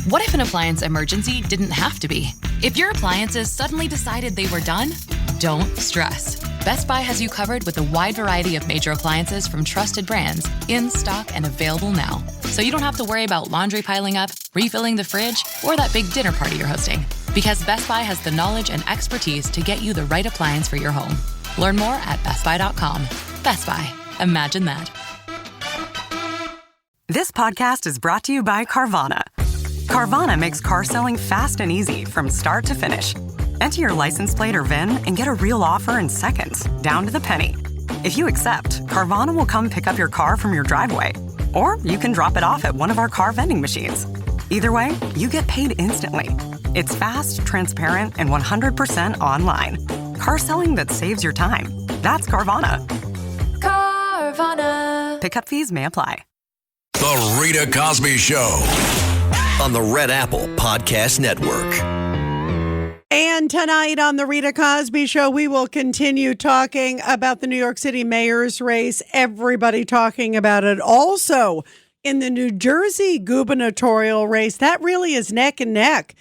What if an appliance emergency didn't have to be? If your appliances suddenly decided they were done, don't stress. Best Buy has you covered with a wide variety of major appliances from trusted brands, in stock and available now. So you don't have to worry about laundry piling up, refilling the fridge, or that big dinner party you're hosting. Because Best Buy has the knowledge and expertise to get you the right appliance for your home. Learn more at bestbuy.com. Best Buy. Imagine that. This podcast is brought to you by Carvana. Carvana makes car selling fast and easy from start to finish. Enter your license plate or VIN and get a real offer in seconds, down to the penny. If you accept, Carvana will come pick up your car from your driveway. Or you can drop it off at one of our car vending machines. Either way, you get paid instantly. It's fast, transparent, and 100% online. Car selling that saves your time. That's Carvana. Carvana. Pickup fees may apply. The Rita Cosby Show on the Red Apple Podcast Network. And tonight on the Rita Cosby Show, we will continue talking about the New York City mayor's race. Everybody talking about it. Also, in the New Jersey gubernatorial race, that really is neck and neck.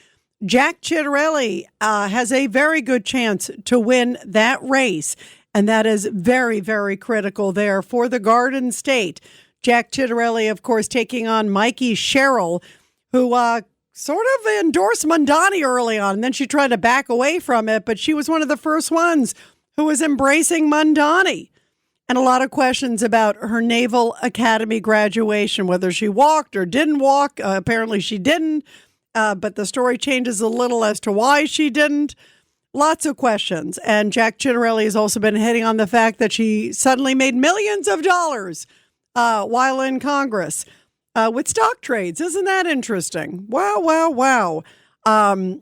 Jack Ciattarelli has a very good chance to win that race. And that is very, very critical there for the Garden State. Jack Ciattarelli, of course, taking on Mikey Sherrill, who sort of endorsed Mamdani early on. And then she tried to back away from it, but she was one of the first ones who was embracing Mamdani. And a lot of questions about her Naval Academy graduation, whether she walked or didn't walk. Apparently she didn't, but the story changes a little as to why she didn't. Lots of questions. And Jack Ciattarelli has also been hitting on the fact that she suddenly made millions of dollars while in Congress with stock trades. Isn't that interesting? Wow, wow, wow. And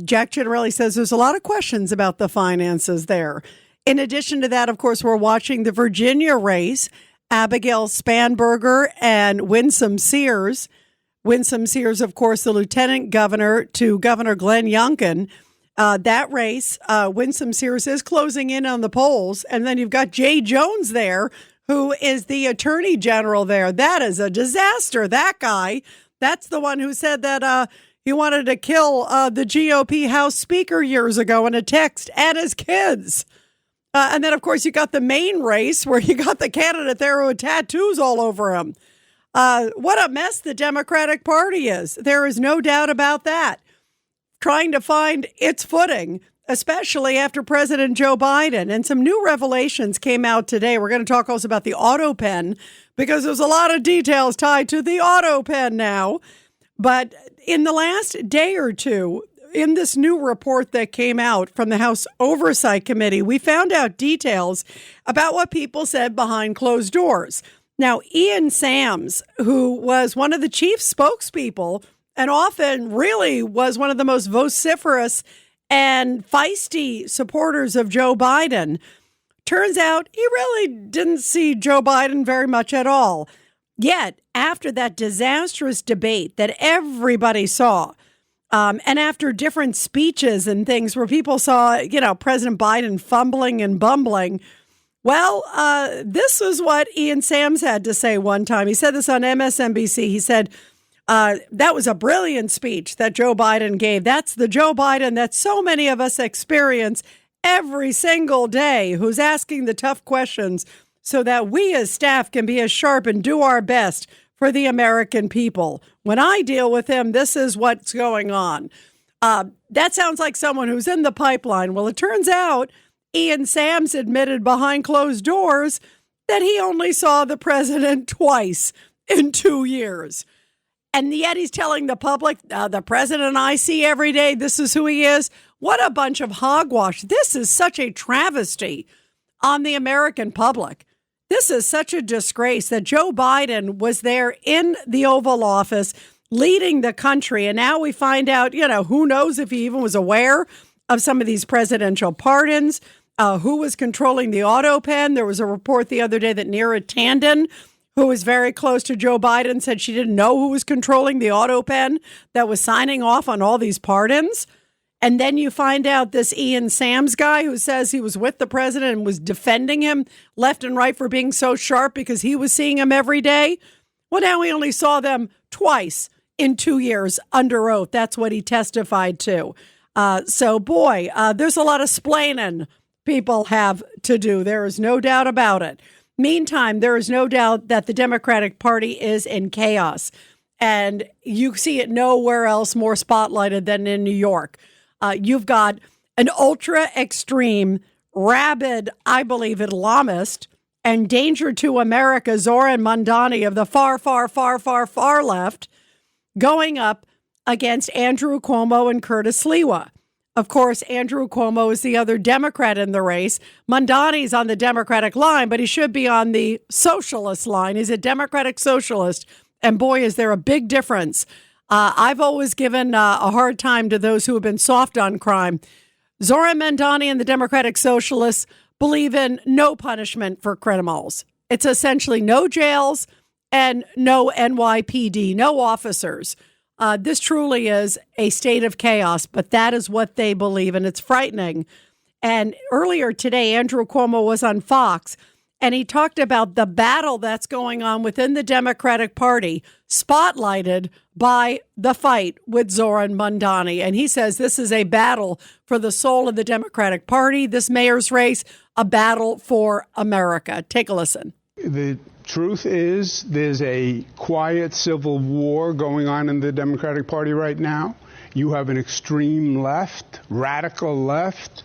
Jack Ciattarelli says there's a lot of questions about the finances there. In addition to that, of course, we're watching the Virginia race, Abigail Spanberger and Winsome Sears. Winsome Sears, of course, the lieutenant governor to Governor Glenn Youngkin. That race, Winsome Sears is closing in on the polls. And then you've got Jay Jones there, who is the attorney general there. That is a disaster. That guy, that's the one who said that he wanted to kill the GOP House Speaker years ago in a text and his kids. And then, of course, you got the main race where you got the candidate there who had tattoos all over him. What a mess the Democratic Party is. There is no doubt about that. Trying to find its footing, especially after President Joe Biden. And some new revelations came out today. We're going to talk also about the autopen because there's a lot of details tied to the autopen now. But in the last day or two, in this new report that came out from the House Oversight Committee, we found out details about what people said behind closed doors. Now, Ian Sams, who was one of the chief spokespeople and often really was one of the most vociferous and feisty supporters of Joe Biden, turns out he really didn't see Joe Biden very much at all. Yet, after that disastrous debate that everybody saw, and after different speeches and things where people saw, President Biden fumbling and bumbling, well, this is what Ian Sams had to say one time. He said this on MSNBC. He said, that was a brilliant speech that Joe Biden gave. That's the Joe Biden that so many of us experience every single day, who's asking the tough questions so that we as staff can be as sharp and do our best for the American people. When I deal with him, this is what's going on. That sounds like someone who's in the pipeline. Well, it turns out Ian Sams admitted behind closed doors that he only saw the president twice in 2 years. And yet he's telling the public, the president I see every day, this is who he is. What a bunch of hogwash. This is such a travesty on the American public. This is such a disgrace that Joe Biden was there in the Oval Office leading the country. And now we find out, who knows if he even was aware of some of these presidential pardons, who was controlling the autopen. There was a report the other day that Neera Tanden, who was very close to Joe Biden, said she didn't know who was controlling the autopen that was signing off on all these pardons. And then you find out this Ian Sams guy who says he was with the president and was defending him left and right for being so sharp because he was seeing him every day. Well, now we only saw them twice in 2 years under oath. That's what he testified to. There's a lot of splaining people have to do. There is no doubt about it. Meantime, there is no doubt that the Democratic Party is in chaos. And you see it nowhere else more spotlighted than in New York. You've got an ultra-extreme, rabid, I believe, Islamist and danger to America, Zohran Mamdani of the far left, going up against Andrew Cuomo and Curtis Sliwa. Of course, Andrew Cuomo is the other Democrat in the race. Mamdani's on the Democratic line, but he should be on the socialist line. He's a Democratic Socialist. And boy, is there a big difference. I've always given a hard time to those who have been soft on crime. Zohran Mamdani and the Democratic Socialists believe in no punishment for criminals. It's essentially no jails and no NYPD, no officers. This truly is a state of chaos, but that is what they believe, and it's frightening. And earlier today, Andrew Cuomo was on Fox, and he talked about the battle that's going on within the Democratic Party, spotlighted by the fight with Zohran Mamdani. And he says this is a battle for the soul of the Democratic Party, this mayor's race, a battle for America. Take a listen. The truth is there's a quiet civil war going on in the Democratic Party right now. You have an extreme left, radical left,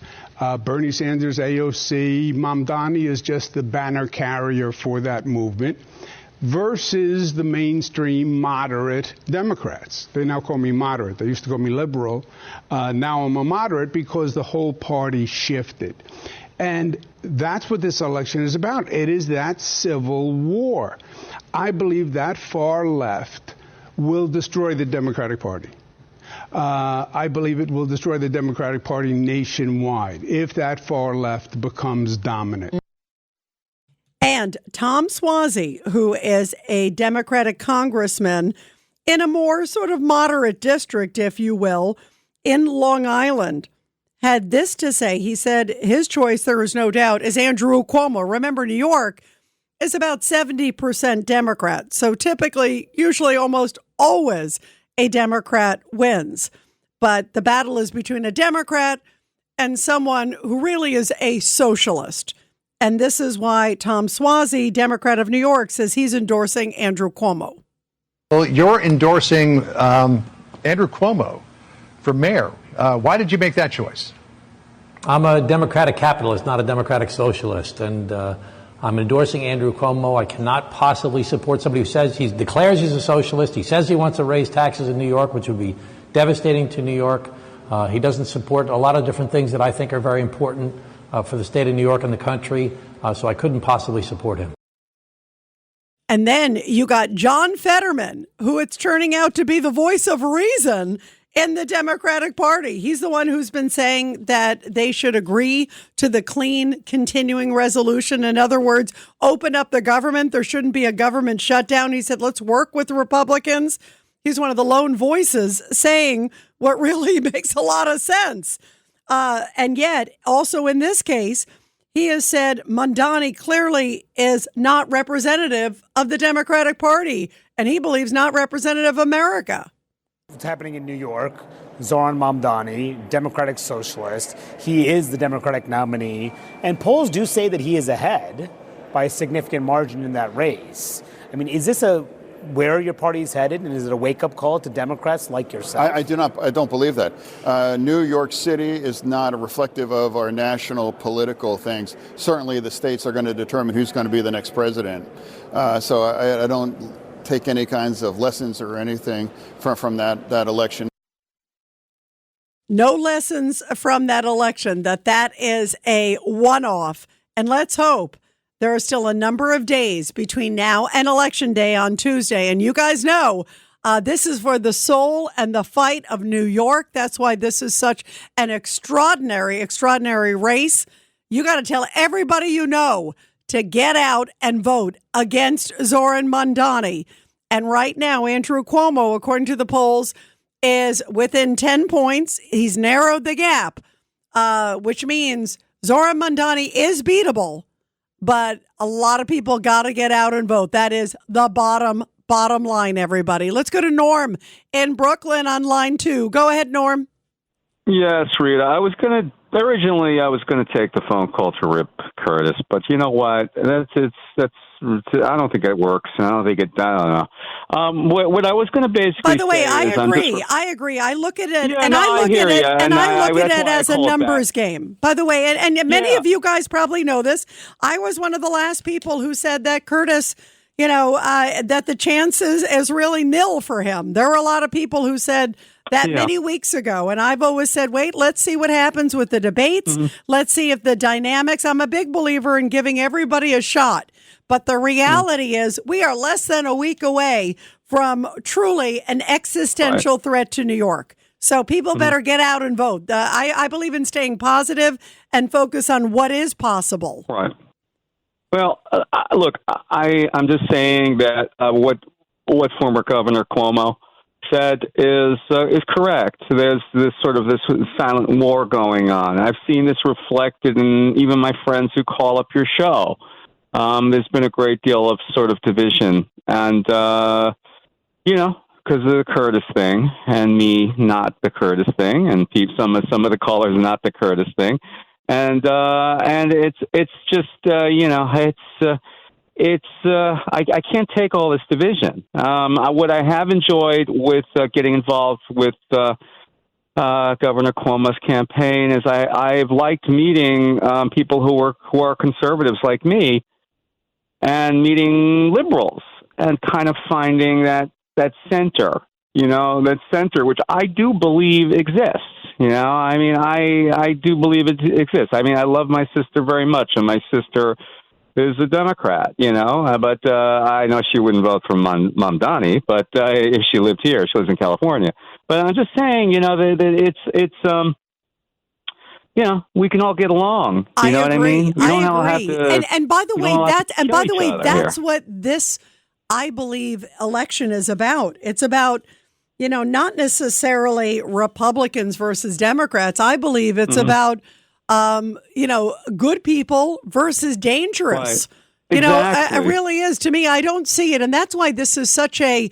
Bernie Sanders, AOC. Mamdani is just the banner carrier for that movement versus the mainstream moderate Democrats. They now call me moderate. They used to call me liberal. Now I'm a moderate because the whole party shifted. And that's what this election is about. It is that civil war. I believe that far left will destroy the Democratic Party. I believe it will destroy the Democratic Party nationwide if that far left becomes dominant. And Tom Suozzi, who is a Democratic congressman in a more sort of moderate district, if you will, in Long Island, had this to say. He said his choice, there is no doubt, is Andrew Cuomo. Remember, New York is about 70% Democrat. So typically, usually almost always, a Democrat wins. But the battle is between a Democrat and someone who really is a socialist. And this is why Tom Suozzi, Democrat of New York, says he's endorsing Andrew Cuomo. Well, you're endorsing Andrew Cuomo for mayor. Why did you make that choice? I'm a Democratic capitalist, not a Democratic socialist. And I'm endorsing Andrew Cuomo. I cannot possibly support somebody who says he declares he's a socialist. He says he wants to raise taxes in New York, which would be devastating to New York. He doesn't support a lot of different things that I think are very important for the state of New York and the country. So I couldn't possibly support him. And then you got John Fetterman, who it's turning out to be the voice of reason in the Democratic Party. He's the one who's been saying that they should agree to the clean continuing resolution. In other words, open up the government. There shouldn't be a government shutdown. He said, let's work with the Republicans. He's one of the lone voices saying what really makes a lot of sense. And yet, also in this case, he has said Mamdani clearly is not representative of the Democratic Party, and he believes not representative of America. What's happening in New York, Zohran Mamdani, Democratic Socialist, he is the Democratic nominee, and polls do say that he is ahead by a significant margin in that race. I mean, is this where your party is headed, and is it a wake-up call to Democrats like yourself? I don't believe that. New York City is not reflective of our national political things. Certainly the states are going to determine who's going to be the next president. So I don't take any kinds of lessons or anything from that election. No lessons from that election, that is a one-off. And let's hope there are still a number of days between now and Election Day on Tuesday. And you guys know this is for the soul and the fight of New York. That's why this is such an extraordinary race. You got to tell everybody you know to get out and vote against Zohran Mamdani. And right now, Andrew Cuomo, according to the polls, is within 10 points. He's narrowed the gap, which means Zohran Mamdani is beatable. But a lot of people got to get out and vote. That is the bottom Bottom line, everybody. Let's go to Norm in Brooklyn on line 2. Go ahead, Norm. Yes, Rita. Originally I was going to take the phone call to Rip Curtis, but you know what? I don't think it works. I don't know. What I was going to basically By the way, say I is agree. I look at it, Yeah, and no, I look at it, and I look at that's it why I as a called numbers back. game. By the way, and many of you guys probably know this. I was one of the last people who said that Curtis, that the chances is really nil for him. There were a lot of people who said that many weeks ago, and I've always said, wait, let's see what happens with the debates. Mm-hmm. Let's see if the dynamics. I'm a big believer in giving everybody a shot. But the reality is we are less than a week away from truly an existential threat to New York. So people better get out and vote. I believe in staying positive and focus on what is possible. Right. Well, look, I'm just saying that what former Governor Cuomo said is correct. There's this silent war going on. I've seen this reflected in even my friends who call up your show. There's been a great deal of sort of division, and because of the Curtis thing, and me not the Curtis thing, and some of the callers not the Curtis thing, and it's just I can't take all this division. What I have enjoyed with getting involved with Governor Cuomo's campaign is I've liked meeting people who are conservatives like me, and meeting liberals, and kind of finding that center, which I do believe exists. I do believe it exists. I love my sister very much, and my sister is a Democrat, but I know she wouldn't vote for Mamdani, but if she lived here, she lives in California. But I'm just saying, that it's we can all get along. You know what I mean? We don't all have to, and by the way, that's here. what this, I believe, election is about. It's about, not necessarily Republicans versus Democrats. I believe it's about, good people versus dangerous. Right. Exactly. It really is. To me, I don't see it. And that's why this is such a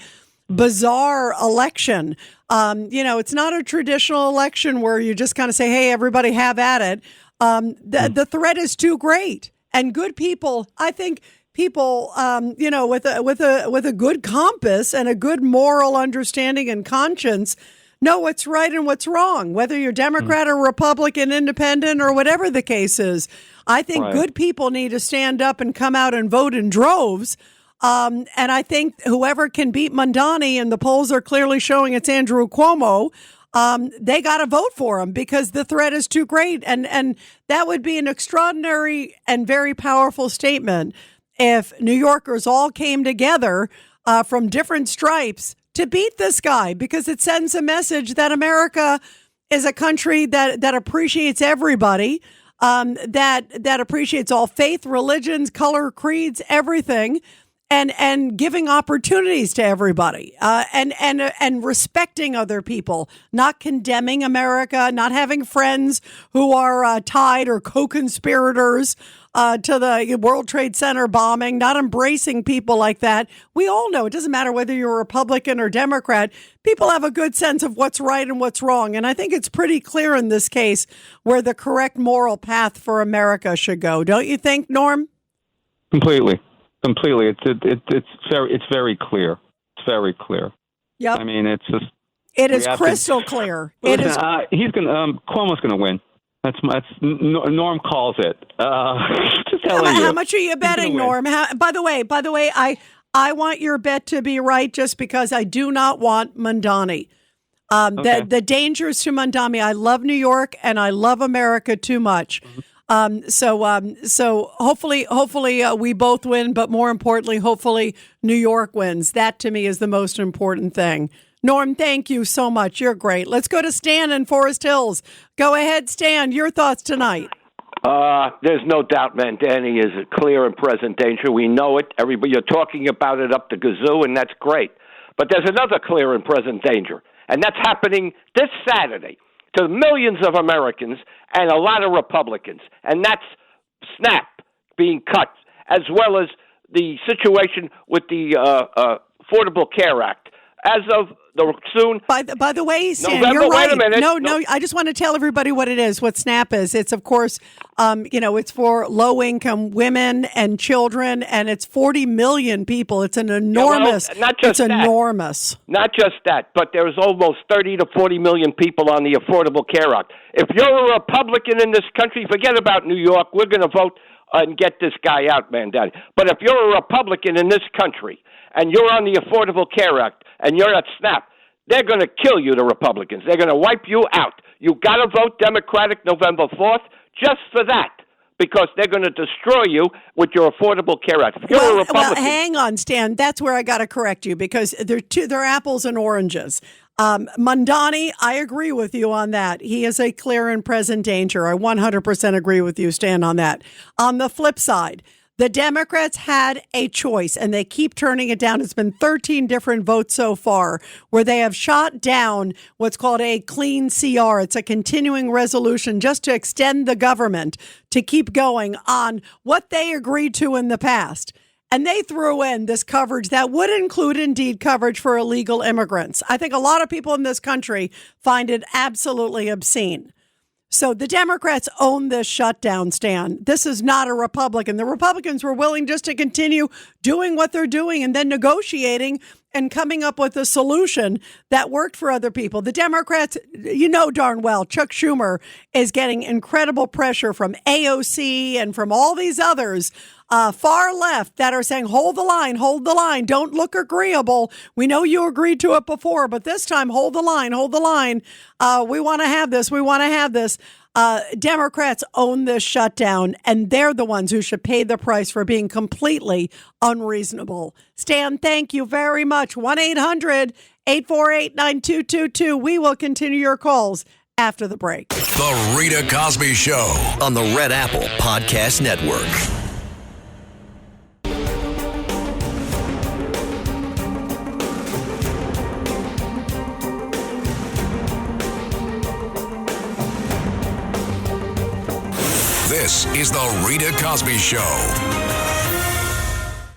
bizarre election. It's not a traditional election where you just kind of say, hey, everybody have at it. The threat is too great. And good people, I think people, with a good compass and a good moral understanding and conscience know what's right and what's wrong, whether you're Democrat or Republican, independent, or whatever the case is. I think good people need to stand up and come out and vote in droves. And I think whoever can beat Mamdani, and the polls are clearly showing it's Andrew Cuomo, they got to vote for him because the threat is too great. And that would be an extraordinary and very powerful statement if New Yorkers all came together from different stripes to beat this guy, because it sends a message that America is a country that appreciates everybody, that appreciates all faith, religions, color, creeds, everything, and giving opportunities to everybody, and respecting other people, not condemning America, not having friends who are tied or co-conspirators to the World Trade Center bombing, not embracing people like that. We all know it doesn't matter whether you're a Republican or Democrat. People have a good sense of what's right and what's wrong. And I think it's pretty clear in this case where the correct moral path for America should go. Don't you think, Norm? Completely. It's very clear. It's very clear. Yep. It is crystal clear. Cuomo's going to win. That's Norm calls it. Just telling you. How much are you betting, Norm? By the way, I want your bet to be right, just because I do not want Mamdani. Okay. The dangers to Mamdani. I love New York and I love America too much. So hopefully we both win, but more importantly, hopefully New York wins. That to me is the most important thing. Norm, thank you so much. You're great. Let's go to Stan in Forest Hills. Go ahead, Stan. Your thoughts tonight. There's no doubt Mamdani is a clear and present danger. We know it. Everybody, you're talking about it up the gazoo, and that's great. But there's another clear and present danger, and that's happening this Saturday to millions of Americans and a lot of Republicans, and that's SNAP being cut, as well as the situation with the Affordable Care Act. As of the soon. By the way, Stan, November, you're right. wait a minute. No, I just want to tell everybody what it is, what SNAP is. It's, of course, it's for low-income women and children, and it's 40 million people. It's an enormous, enormous. Not just that, but there's almost 30 to 40 million people on the Affordable Care Act. If you're a Republican in this country, forget about New York. We're going to vote and get this guy out, Mamdani. But if you're a Republican in this country and you're on the Affordable Care Act and you're at SNAP, they're going to kill you, the Republicans. They're going to wipe you out. You got to vote Democratic November 4th just for that, because they're going to destroy you with your Affordable Care Act. If you're a Republican, well, hang on, Stan. That's where I got to correct you, because they're apples and oranges. Mamdani, I agree with you on that. He is a clear and present danger. I 100% agree with you, Stan, on that. On the flip side, the Democrats had a choice, and they keep turning it down. It's been 13 different votes so far where they have shot down what's called a clean CR. It's a continuing resolution just to extend the government to keep going on what they agreed to in the past. And they threw in this coverage that would include, indeed, coverage for illegal immigrants. I think a lot of people in this country find it absolutely obscene. So the Democrats own this shutdown, Stan. This is not a Republican. The Republicans were willing just to continue doing what they're doing and then negotiating and coming up with a solution that worked for other people. The Democrats, you know darn well, Chuck Schumer is getting incredible pressure from AOC and from all these others far left that are saying, hold the line, don't look agreeable. We know you agreed to it before, but this time, hold the line. We want to have this. Democrats own this shutdown, and they're the ones who should pay the price for being completely unreasonable. Stan, thank you very much. 1-800-848-9222. We will continue your calls after the break. The Rita Cosby Show on the Red Apple Podcast Network. This is the Rita Cosby Show.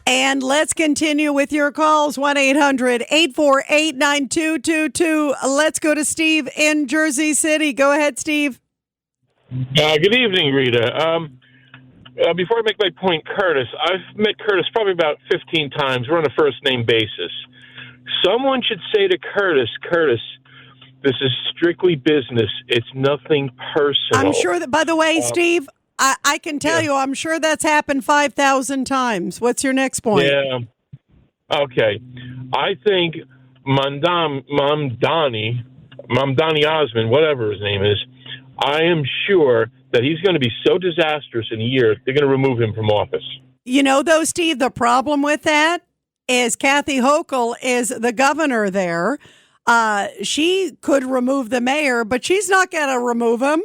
And let's continue with your calls, 1-800-848-9222. Let's go to Steve in Jersey City. Go ahead, Steve. Good evening, Rita. Before I make my point, Curtis, I've met Curtis probably about 15 times. We're on a first-name basis. Someone should say to Curtis, this is strictly business. It's nothing personal. I'm sure that, by the way, Steve, I can tell you, I'm sure that's happened 5,000 times. What's your next point? Yeah. Okay. I think Mamdani Osman, whatever his name is, I am sure that he's going to be so disastrous in a year, they're going to remove him from office. You know, though, Steve, the problem with that is Kathy Hochul is the governor there. She could remove the mayor, but she's not going to remove him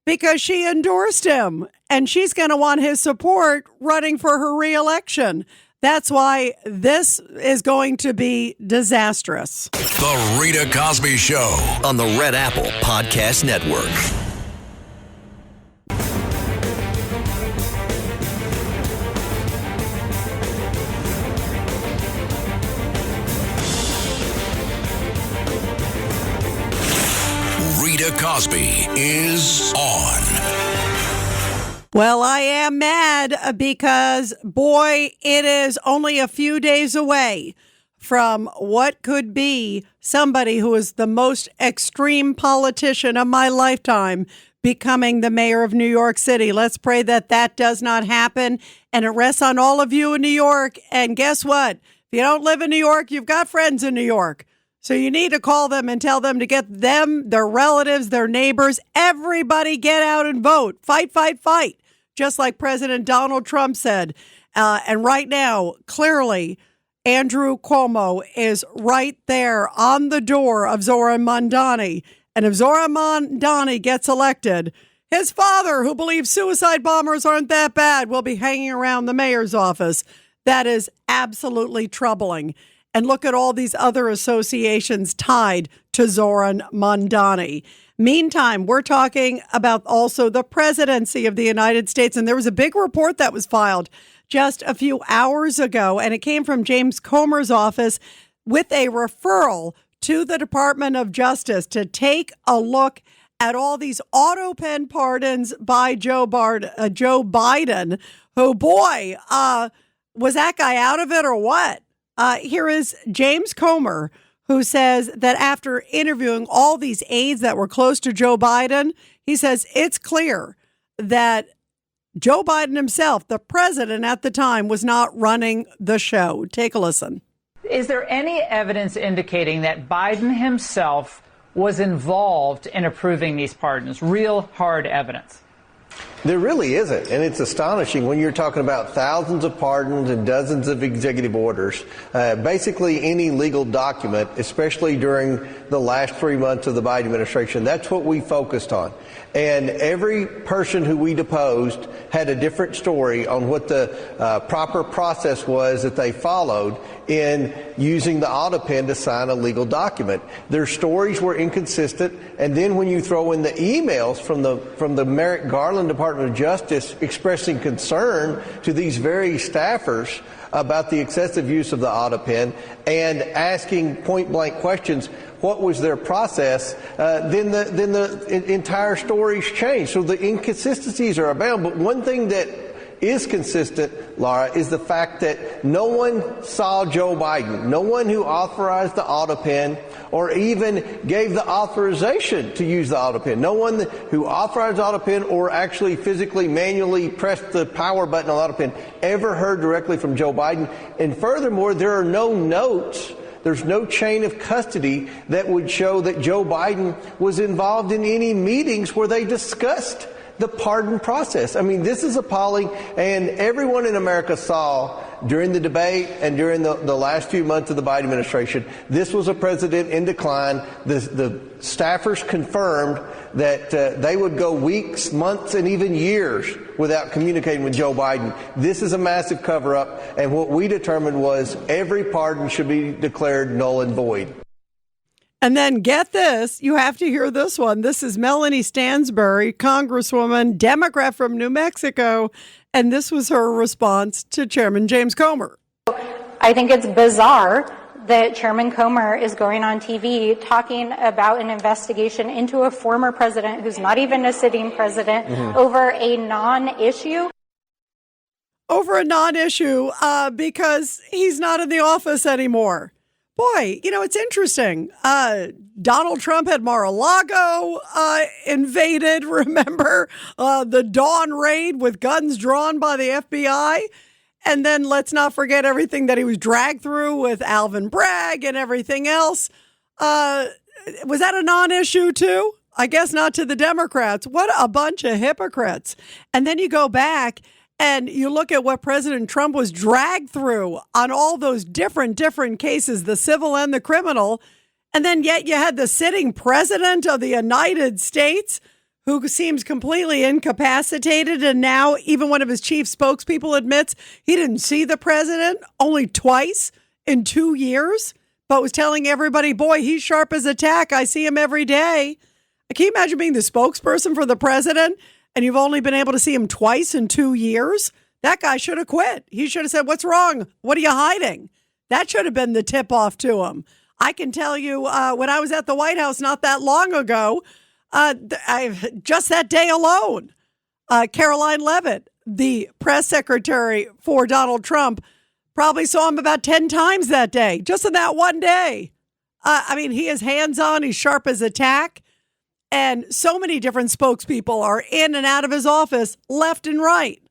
because she endorsed him, and she's going to want his support running for her reelection. That's why this is going to be disastrous. The Rita Cosby Show on the Red Apple Podcast Network. Rita Cosby is on. Well, I am mad because, boy, it is only a few days away from what could be somebody who is the most extreme politician of my lifetime becoming the mayor of New York City. Let's pray that that does not happen, and it rests on all of you in New York. And guess what? If you don't live in New York, you've got friends in New York. So you need to call them and tell them to get them, their relatives, their neighbors, everybody get out and vote. Fight, fight, fight. Just like President Donald Trump said. And right now, clearly, Andrew Cuomo is right there on the door of Zohran Mamdani. And if Zohran Mamdani gets elected, his father, who believes suicide bombers aren't that bad, will be hanging around the mayor's office. That is absolutely troubling. And look at all these other associations tied to Zohran Mamdani. Meantime, we're talking about also the presidency of the United States. And there was a big report that was filed just a few hours ago, and it came from James Comer's office with a referral to the Department of Justice to take a look at all these autopen pardons by Joe Biden, who, boy, was that guy out of it or what? Here is James Comer, who says that after interviewing all these aides that were close to Joe Biden, he says it's clear that Joe Biden himself, the president at the time, was not running the show. Take a listen. Is there any evidence indicating that Biden himself was involved in approving these pardons? Real hard evidence? There really isn't, and it's astonishing when you're talking about thousands of pardons and dozens of executive orders. Basically, any legal document, especially during the last 3 months of the Biden administration, that's what we focused on. And every person who we deposed had a different story on what the proper process was that they followed in using the autopen to sign a legal document. Their stories were inconsistent, and then when you throw in the emails from the Merrick Garland Department of Justice expressing concern to these very staffers about the excessive use of the autopen and asking point-blank questions, what was their process, then the entire story's changed. So the inconsistencies are abound. But one thing that is consistent, Laura, is the fact that no one saw Joe Biden, no one who authorized the autopen or even gave the authorization to use the autopen, no one who authorized the autopen or actually physically manually pressed the power button on the autopen ever heard directly from Joe Biden. And furthermore, there are no notes. There's no chain of custody that would show that Joe Biden was involved in any meetings where they discussed the pardon process. I mean, this is appalling, and everyone in America saw during the debate and during the last few months of the Biden administration, this was a president in decline. The staffers confirmed that they would go weeks, months, and even years without communicating with Joe Biden. This is a massive cover-up, and what we determined was every pardon should be declared null and void. And then get this, you have to hear this one. This is Melanie Stansbury, Congresswoman, Democrat from New Mexico, and this was her response to Chairman James Comer. I think it's bizarre that Chairman Comer is going on TV talking about an investigation into a former president who's not even a sitting president over a non-issue. Over a non-issue because he's not in the office anymore. Boy, you know, it's interesting. Donald Trump had Mar-a-Lago invaded, remember? The Dawn raid with guns drawn by the FBI. And then let's not forget everything that he was dragged through with Alvin Bragg and everything else. Was that a non-issue too? I guess not to the Democrats. What a bunch of hypocrites. And then you go back and you look at what President Trump was dragged through on all those different cases, the civil and the criminal. And then yet you had the sitting president of the United States who seems completely incapacitated. And now even one of his chief spokespeople admits he didn't see the president only twice in 2 years, but was telling everybody, boy, he's sharp as a tack. I see him every day. Can you imagine being the spokesperson for the president and you've only been able to see him twice in 2 years? That guy should have quit. He should have said, what's wrong? What are you hiding? That should have been the tip off to him. I can tell you when I was at the White House not that long ago, just that day alone, Caroline Leavitt, the press secretary for Donald Trump, probably saw him about 10 times that day, just in that one day. I mean, he is hands-on. He's sharp as a tack. And so many different spokespeople are in and out of his office left and right.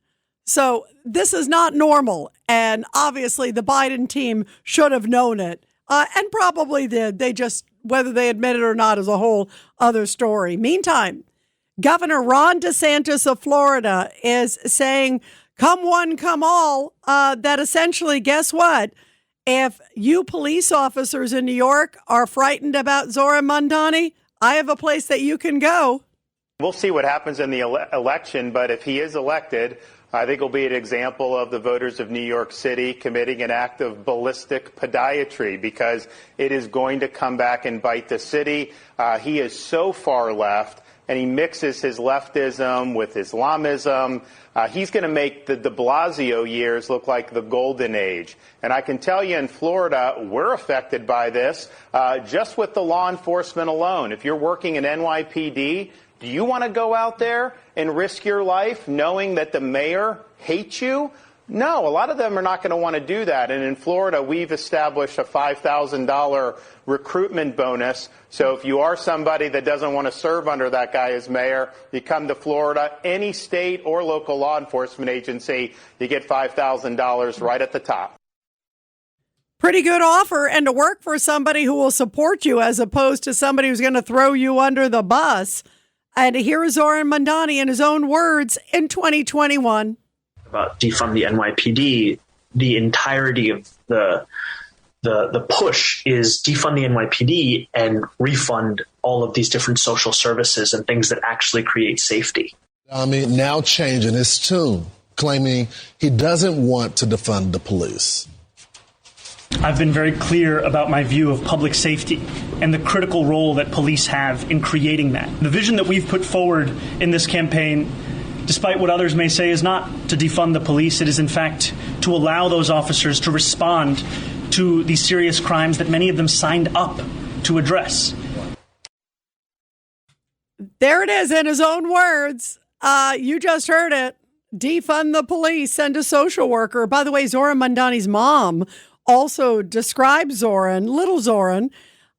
So this is not normal. And obviously the Biden team should have known it and probably did. They just, whether they admit it or not is a whole other story. Meantime, Governor Ron DeSantis of Florida is saying, come one, come all, that essentially, guess what? If you police officers in New York are frightened about Zohran Mamdani, I have a place that you can go. We'll see what happens in the election, but if he is elected, I think it'll be an example of the voters of New York City committing an act of ballistic podiatry, because it is going to come back and bite the city. He is so far left and he mixes his leftism with Islamism, he's going to make the de Blasio years look like the golden age. And I can tell you in Florida, we're affected by this just with the law enforcement alone. If you're working in NYPD, do you want to go out there and risk your life knowing that the mayor hates you? No, a lot of them are not going to want to do that. And in Florida, we've established a $5,000 recruitment bonus. So if you are somebody that doesn't want to serve under that guy as mayor, you come to Florida, any state or local law enforcement agency, you get $5,000 right at the top. Pretty good offer, and to work for somebody who will support you as opposed to somebody who's going to throw you under the bus. And here is Zohran Mamdani in his own words in 2021. About defund the NYPD, the entirety of the push is defund the NYPD and refund all of these different social services and things that actually create safety. Now changing his tune, claiming he doesn't want to defund the police. I've been very clear about my view of public safety and the critical role that police have in creating that. The vision that we've put forward in this campaign, despite what others may say, is not to defund the police. It is, in fact, to allow those officers to respond to these serious crimes that many of them signed up to address. There it is in his own words. You just heard it. Defund the police, send a social worker. By the way, Zohran Mamdani's mom also describes Zohran, little Zohran,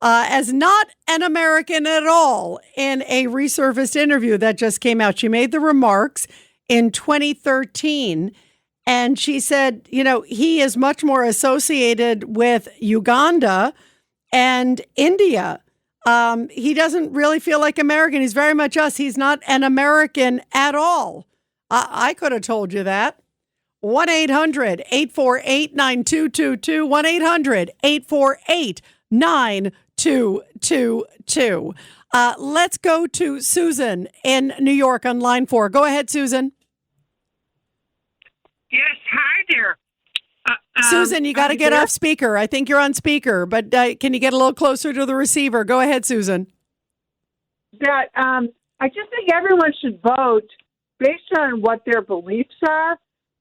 as not an American at all in a resurfaced interview that just came out. She made the remarks in 2013, and she said, he is much more associated with Uganda and India. He doesn't really feel like American. He's very much us. He's not an American at all. I could have told you that. 1-800-848-9222, 1-800-848-9222. Let's go to Susan in New York on line 4. Go ahead, Susan. Yes, hi there. Susan, you got to get off speaker. I think you're on speaker, but can you get a little closer to the receiver? Go ahead, Susan. I just think everyone should vote based on what their beliefs are,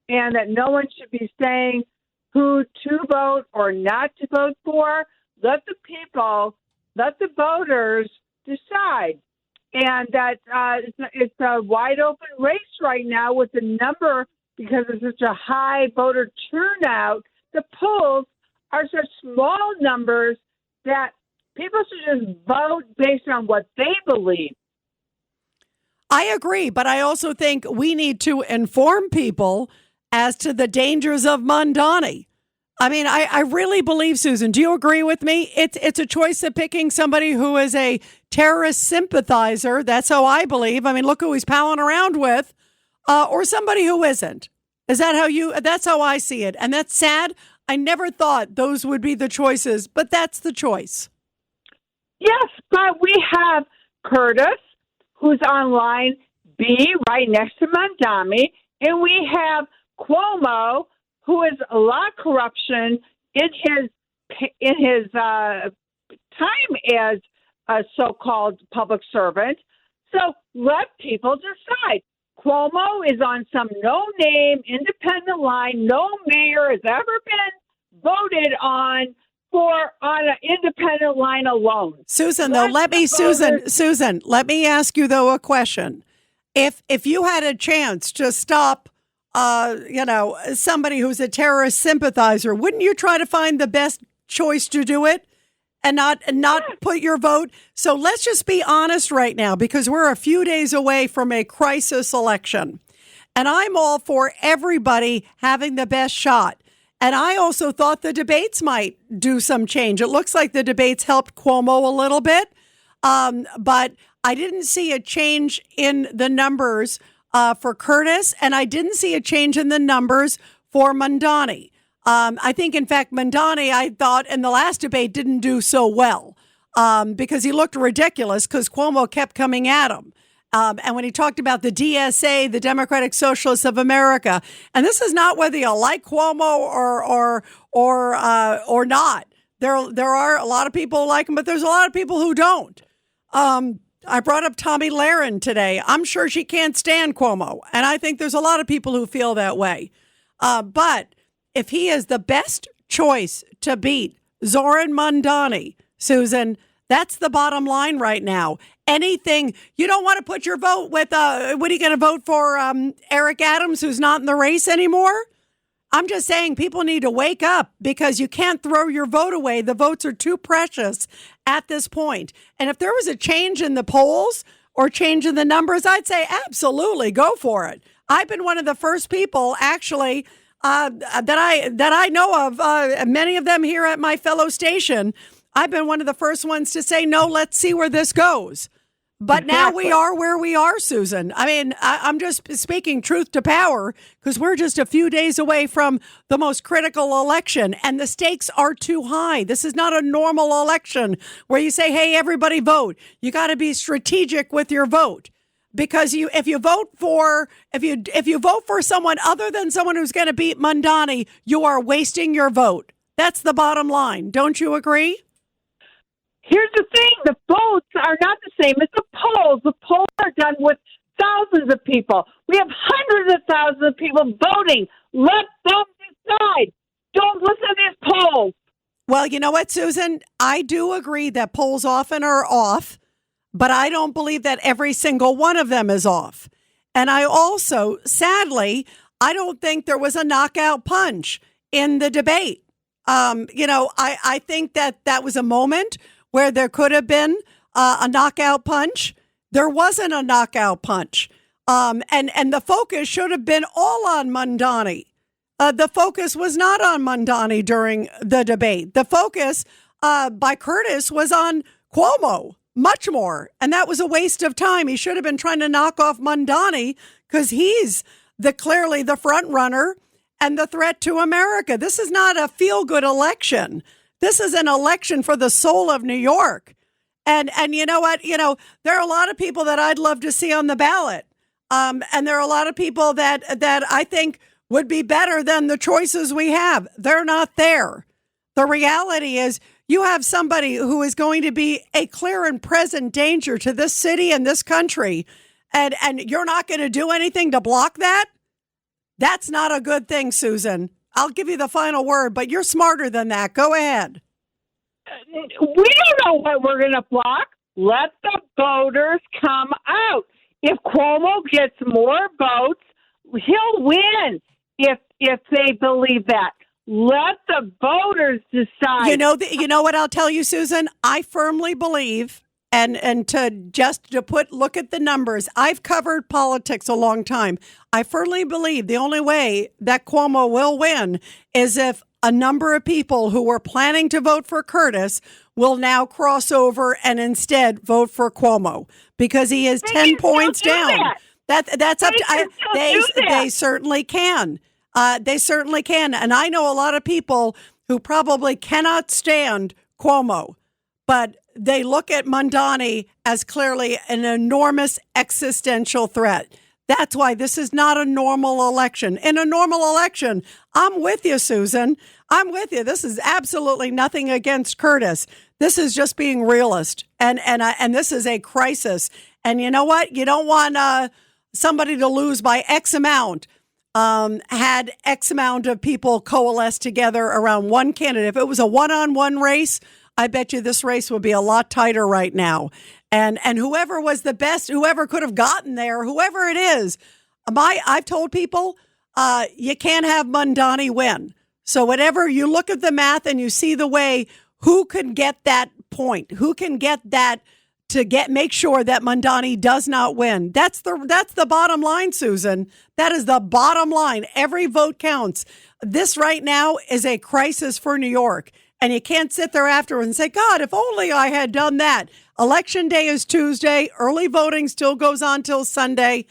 and that no one should be saying who to vote or not to vote for. Let the people, let the voters decide. And that it's a wide open race right now with the number, because it's such a high voter turnout. The polls are such small numbers that people should just vote based on what they believe. I agree, but I also think we need to inform people as to the dangers of Mamdani. I mean, I really believe, Susan, do you agree with me? It's a choice of picking somebody who is a terrorist sympathizer. That's how I believe. I mean, look who he's palling around with, or somebody who isn't. Is that that's how I see it. And that's sad. I never thought those would be the choices, but that's the choice. Yes, but we have Curtis, who's on line B right next to Mamdani, and we have Cuomo, who is a lot of corruption in his time as a so-called public servant. So let people decide. Cuomo is on some no-name independent line. No mayor has ever been voted on an independent line alone. Susan, though, Susan, let me ask you though a question. If you had a chance to stop somebody who's a terrorist sympathizer, wouldn't you try to find the best choice to do it and not put your vote? So let's just be honest right now, because we're a few days away from a crisis election. And I'm all for everybody having the best shot. And I also thought the debates might do some change. It looks like the debates helped Cuomo a little bit, but I didn't see a change in the numbers for Curtis, and I didn't see a change in the numbers for Mamdani. I think, in fact, Mamdani, I thought, in the last debate didn't do so well because he looked ridiculous because Cuomo kept coming at him. And when he talked about the DSA, the Democratic Socialists of America, and this is not whether you like Cuomo or not. There are a lot of people who like him, but there's a lot of people who don't. Tommy Lahren today. I'm sure she can't stand Cuomo, and I think there's a lot of people who feel that way. But if he is the best choice to beat Zohran Mamdani, Susan, that's the bottom line right now. Anything, you don't want to put your vote with, what are you going to vote for, Eric Adams, who's not in the race anymore? I'm just saying people need to wake up because you can't throw your vote away. The votes are too precious at this point. And if there was a change in the polls or change in the numbers, I'd say absolutely go for it. I've been one of the first people, actually, that I know of, many of them here at my fellow station. I've been one of the first ones to say, no, let's see where this goes. But now we are where we are, Susan. I mean, I'm just speaking truth to power because we're just a few days away from the most critical election and the stakes are too high. This is not a normal election where you say, hey, everybody vote. You got to be strategic with your vote because if you vote for someone other than someone who's going to beat Mamdani, you are wasting your vote. That's the bottom line. Don't you agree? Here's the thing. The votes are not the same as the polls. The polls are done with thousands of people. We have hundreds of thousands of people voting. Let them decide. Don't listen to these polls. Well, you know what, Susan? I do agree that polls often are off, but I don't believe that every single one of them is off. And I also, sadly, I don't think there was a knockout punch in the debate. I think that was a moment where there could have been a knockout punch. There wasn't a knockout punch. And the focus should have been all on Mamdani. The focus was not on Mamdani during the debate. The focus by Curtis was on Cuomo, much more. And that was a waste of time. He should have been trying to knock off Mamdani because he's clearly the front runner and the threat to America. This is not a feel-good election. This is an election for the soul of New York. And you know what? There are a lot of people that I'd love to see on the ballot. And there are a lot of people that I think would be better than the choices we have. They're not there. The reality is you have somebody who is going to be a clear and present danger to this city and this country. And you're not going to do anything to block that? That's not a good thing, Susan. I'll give you the final word, but you're smarter than that. Go ahead. We don't know what we're going to block. Let the voters come out. If Cuomo gets more votes, he'll win if they believe that. Let the voters decide. You know what I'll tell you, Susan? I firmly believe, and look at the numbers. I've covered politics a long time. I firmly believe the only way that Cuomo will win is if a number of people who were planning to vote for Curtis will now cross over and instead vote for Cuomo because he is 10 points down. That's up to they certainly can. They certainly can. And I know a lot of people who probably cannot stand Cuomo, but they look at Mamdani as clearly an enormous existential threat. That's why this is not a normal election. In a normal election, I'm with you, Susan. I'm with you. This is absolutely nothing against Curtis. This is just being realist, and this is a crisis. And you know what? You don't want somebody to lose by X amount. Had X amount of people coalesce together around one candidate. If it was a one-on-one race, I bet you this race would be a lot tighter right now. And whoever was the best, whoever could have gotten there, whoever it is, I've told people you can't have Mamdani win. So whatever you look at the math and you see the way who can get that point, who can get that to make sure that Mamdani does not win. That's the bottom line, Susan. That is the bottom line. Every vote counts. This right now is a crisis for New York. And you can't sit there afterwards and say, God, if only I had done that. Election day is Tuesday. Early voting still goes on till Sunday.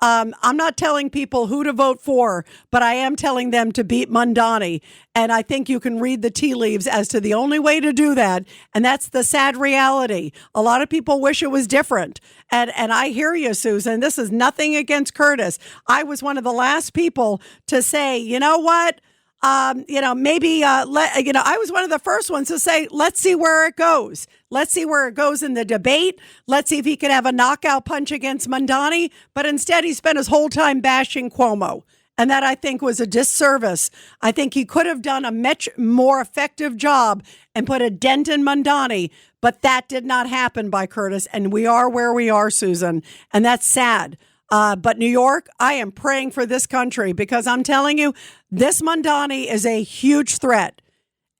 I'm not telling people who to vote for, but I am telling them to beat Mamdani. And I think you can read the tea leaves as to the only way to do that. And that's the sad reality. A lot of people wish it was different. And I hear you, Susan. This is nothing against Curtis. I was one of the last people to say, you know what? maybe, I was one of the first ones to say, let's see where it goes. Let's see where it goes in the debate. Let's see if he can have a knockout punch against Mamdani. But instead, he spent his whole time bashing Cuomo. And that, I think, was a disservice. I think he could have done a much more effective job and put a dent in Mamdani. But that did not happen by Curtis. And we are where we are, Susan. And that's sad. But New York, I am praying for this country because I'm telling you, this Mamdani is a huge threat.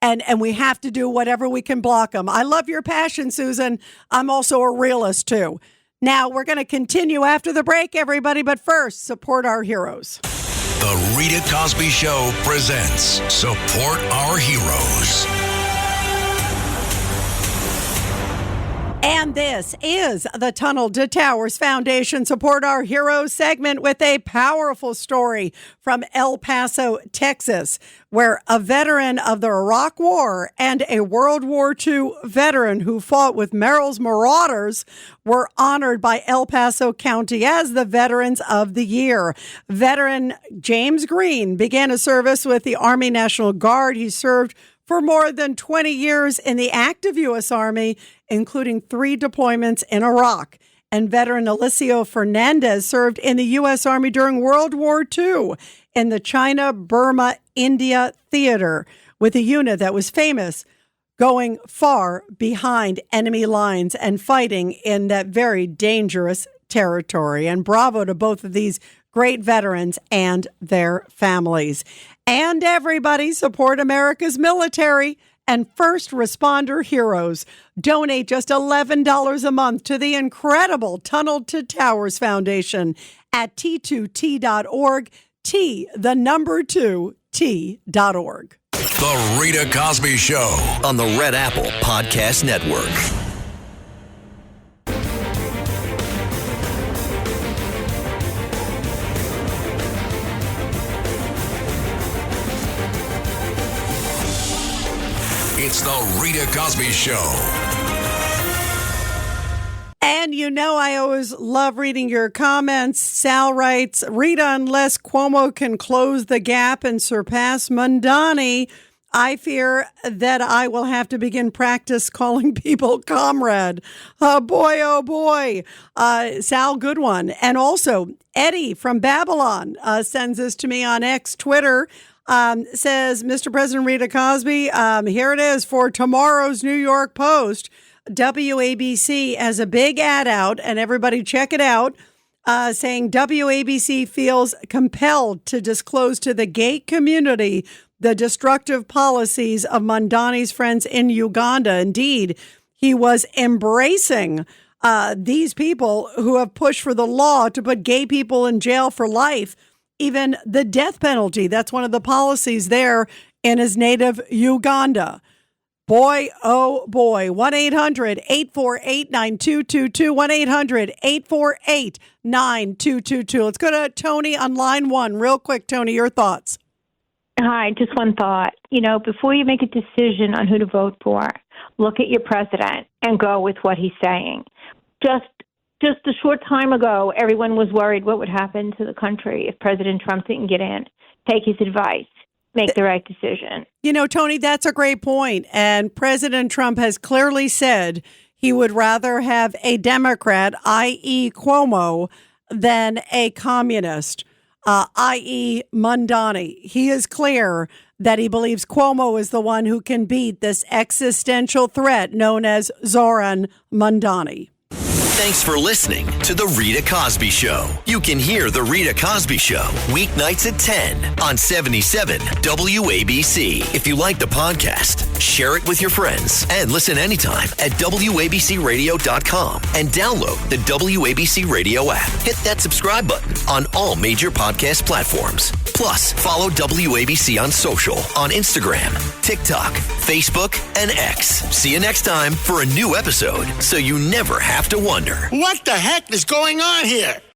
And we have to do whatever we can block him. I love your passion, Susan. I'm also a realist, too. Now, we're going to continue after the break, everybody. But first, support our heroes. The Rita Cosby Show presents Support Our Heroes. And this is the Tunnel to Towers Foundation Support Our Heroes segment with a powerful story from El Paso, Texas, where a veteran of the Iraq War and a World War II veteran who fought with Merrill's Marauders were honored by El Paso County as the Veterans of the Year. Veteran James Green began a service with the Army National Guard. He served for more than 20 years in the active U.S. Army, including 3 deployments in Iraq. And veteran Alicio Fernandez served in the U.S. Army during World War II in the China-Burma-India Theater with a unit that was famous going far behind enemy lines and fighting in that very dangerous territory. And bravo to both of these great veterans and their families. And everybody support America's military and first responder heroes. Donate just $11 a month to the incredible Tunnel to Towers Foundation at T2T.org, T2T.org. The Rita Cosby Show on the Red Apple Podcast Network. It's the Rita Cosby Show. And I always love reading your comments. Sal writes, Rita, unless Cuomo can close the gap and surpass Mamdani, I fear that I will have to begin practice calling people comrade. Oh, boy. Sal, good one. And also, Eddie from Babylon sends this to me on X, Twitter. Says, Mr. President Rita Cosby, here it is for tomorrow's New York Post. WABC has a big ad out, and everybody check it out, saying WABC feels compelled to disclose to the gay community the destructive policies of Mamdani's friends in Uganda. Indeed, he was embracing these people who have pushed for the law to put gay people in jail for life. Even the death penalty. That's one of the policies there in his native Uganda. Boy, oh boy. 1-800-848-9222. 1-800-848-9222. Let's go to Tony on line 1. Real quick, Tony, your thoughts. Hi, just one thought. Before you make a decision on who to vote for, look at your president and go with what he's saying. Just a short time ago, everyone was worried what would happen to the country if President Trump didn't get in. Take his advice. Make the right decision. Tony, that's a great point. And President Trump has clearly said he would rather have a Democrat, i.e. Cuomo, than a communist, i.e. Mamdani. He is clear that he believes Cuomo is the one who can beat this existential threat known as Zohran Mamdani. Thanks for listening to The Rita Cosby Show. You can hear The Rita Cosby Show weeknights at 10 on 77 WABC. If you like the podcast, share it with your friends and listen anytime at WABCRadio.com and download the WABC Radio app. Hit that subscribe button on all major podcast platforms. Plus, follow WABC on social on Instagram, TikTok, Facebook, and X. See you next time for a new episode so you never have to wonder. What the heck is going on here?